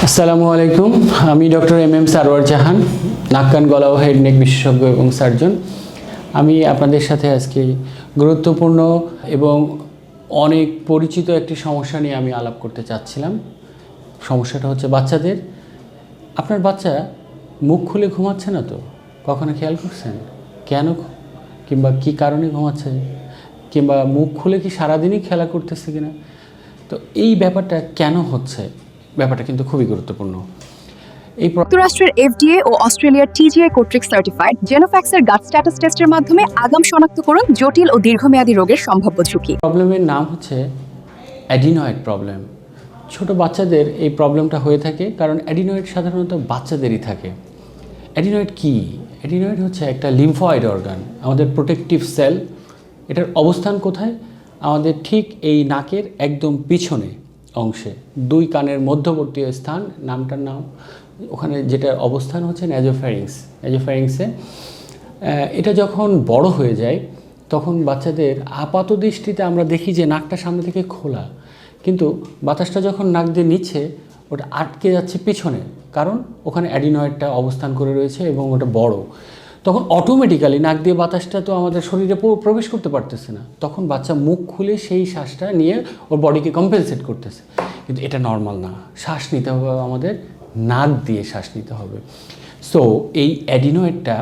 আসসালামু আলাইকুম। আমি ডক্টর এম এম সারওয়ার জাহান, নাক কান গলা ও হেড নেক বিশেষজ্ঞ এবং সার্জন। আমি আপনাদের সাথে আজকে গুরুত্বপূর্ণ এবং অনেক পরিচিত একটি সমস্যা নিয়ে আমি আলাপ করতে চাচ্ছিলাম। সমস্যাটা হচ্ছে বাচ্চাদের। আপনার বাচ্চা মুখ খুলে ঘুমাচ্ছে না তো? কখনো খেয়াল করছেন কেন কিংবা কী কারণে ঘুমাচ্ছে, কিংবা মুখ খুলে কি সারাদিনই খেলা করতেছে কিনা? তো এই ব্যাপারটা কেন হচ্ছে, ব্যাপারটা কিন্তু খুবই গুরুত্বপূর্ণ। যুক্তরাষ্ট্রের এফডিএ ও অস্ট্রেলিয়ার টিজিআই কর্তৃক সার্টিফাইড জেনোফ্যাক্সের গাট স্ট্যাটাস টেস্টের মাধ্যমে আগাম শনাক্তকরণ জটিল ও দীর্ঘমেয়াদী রোগের সম্ভাব্য ঝুঁকি। প্রবলেমের নাম হচ্ছে অ্যাডিনয়েড প্রবলেম। ছোট বাচ্চাদের এই প্রবলেমটা হয়ে থাকে কারণ অ্যাডিনয়েড সাধারণত বাচ্চাদেরই থাকে। অ্যাডিনয়েড কি? অ্যাডিনয়েড হচ্ছে একটা লিম্ফয়েড অর্গান, আমাদের প্রোটেক্টিভ সেল। এটার অবস্থান কোথায়? আমাদের ঠিক এই নাকের একদম পিছনে অংশে, দুই কানের মধ্যবর্তী স্থান, নামটার নাম ওখানে, যেটার অবস্থান হচ্ছে ন্যাজোফ্যারিংসে। এটা যখন বড় হয়ে যায় তখন বাচ্চাদের আপাত দৃষ্টিতে আমরা দেখি যে নাকটা সামনে থেকে খোলা, কিন্তু বাতাসটা যখন নাক দিয়ে নিচ্ছে ওটা আটকে যাচ্ছে পিছনে, কারণ ওখানে অ্যাডিনয়েডটা অবস্থান করে রয়েছে এবং ওটা বড়। তখন অটোমেটিক্যালি নাক দিয়ে বাতাসটা তো আমাদের শরীরে প্রবেশ করতে পারতেছে না, তখন বাচ্চা মুখ খুলে সেই শ্বাসটা নিয়ে ওর বডিকে কম্পেনসেট করতেছে, কিন্তু এটা নর্মাল না। শ্বাস নিতে হবে আমাদের নাক দিয়ে, শ্বাস নিতে হবে। সো এই অ্যাডিনয়েডটা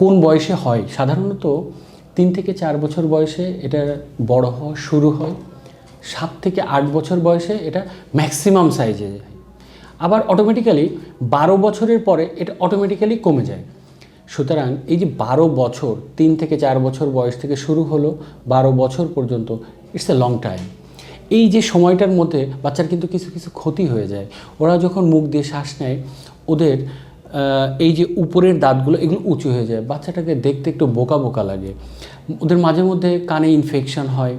কোন বয়সে হয়? সাধারণত 3 থেকে 4 বছর বয়সে এটা বড় হওয়া শুরু হয়। 7 থেকে 8 বছর বয়সে এটা ম্যাক্সিমাম সাইজে যায়। আবার অটোমেটিক্যালি 12 বছরের পরে এটা অটোমেটিক্যালি কমে যায়। সুতরাং এই যে 12 বছর, 3 থেকে 4 বছর বয়স থেকে শুরু হলো 12 বছর পর্যন্ত, ইটস এ লং টাইম। এই যে সময়টার মধ্যে বাচ্চার কিন্তু কিছু কিছু ক্ষতি হয়ে যায়। ওরা যখন মুখ দিয়ে শ্বাস নেয় ওদের এই যে উপরের দাঁতগুলো এগুলো উঁচু হয়ে যায়, বাচ্চাটাকে দেখতে একটু বোকা বোকা লাগে। ওদের মাঝে মধ্যে কানে ইনফেকশন হয়।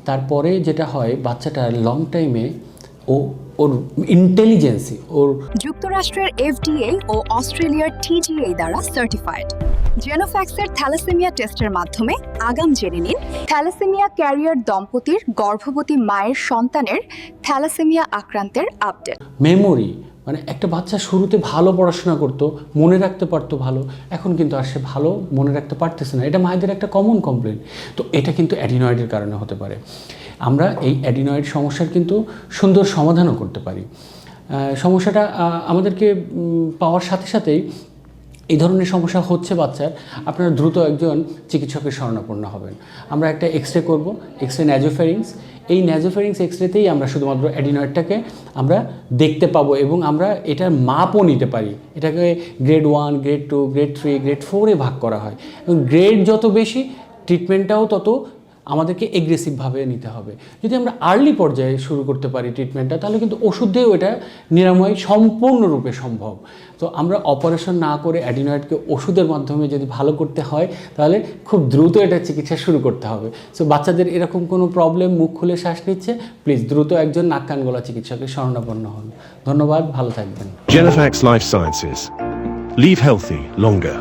তারপরে যেটা হয়, বাচ্চাটার লং টাইমে ওর ইন্টেলিজেন্সি যুক্তরাষ্ট্রের এফডিএ ও অস্ট্রেলিয়ার টিজিআই দ্বারা সার্টিফাইড জেনোফ্যাক্সের থ্যালাসেমিয়া টেস্টের মাধ্যমে আগাম জেনে নিন থ্যালাসেমিয়া ক্যারিয়ার দম্পতির গর্ভবতী মায়ের সন্তানের থ্যালাসেমিয়া আক্রান্তের আপডেট। মেমোরি, মানে একটা বাচ্চা শুরুতে ভালো পড়াশোনা করতো, মনে রাখতে পারতো ভালো, এখন কিন্তু আর সে ভালো মনে রাখতে পারতেছে না। এটা মায়েদের একটা কমন কমপ্লেন। তো এটা কিন্তু অ্যাডিনয়েডের কারণে হতে পারে। আমরা এই অ্যাডিনয়েড সমস্যার কিন্তু সুন্দর সমাধানও করতে পারি। সমস্যাটা আমাদেরকে পাওয়ার সাথে সাথেই এই ধরনের সমস্যা হচ্ছে বাচ্চার, আপনারা দ্রুত একজন চিকিৎসকের শরণাপন্ন হবেন। আমরা একটা এক্সরে করব, এক্সরে ন্যাজোফ্যারিংস। এই ন্যাজোফ্যারিংস এক্সরেতেই আমরা শুধুমাত্র অ্যাডিনয়েডটাকে আমরা দেখতে পাবো এবং আমরা এটার মাপও নিতে পারি। এটাকে গ্রেড 1, গ্রেড 2, গ্রেড 3, গ্রেড 4-এ ভাগ করা হয় এবং গ্রেড যত বেশি ট্রিটমেন্টটাও তত আমাদেরকে এগ্রেসিভভাবে নিতে হবে। যদি আমরা আর্লি পর্যায়ে শুরু করতে পারি ট্রিটমেন্টটা, তাহলে কিন্তু ওষুধ দিয়েও এটা নিরাময় সম্পূর্ণরূপে সম্ভব। তো আমরা অপারেশন না করে অ্যাডিনয়েডকে ওষুধের মাধ্যমে যদি ভালো করতে হয়, তাহলে খুব দ্রুত এটা চিকিৎসা শুরু করতে হবে। সো বাচ্চাদের এরকম কোনো প্রবলেম, মুখ খুলে শ্বাস নিচ্ছে, প্লিজ দ্রুত একজন নাক কান গলা চিকিৎসকের শরণাপন্ন হন। ধন্যবাদ, ভালো থাকবেন। Genofax Life Sciences. Leave healthy longer.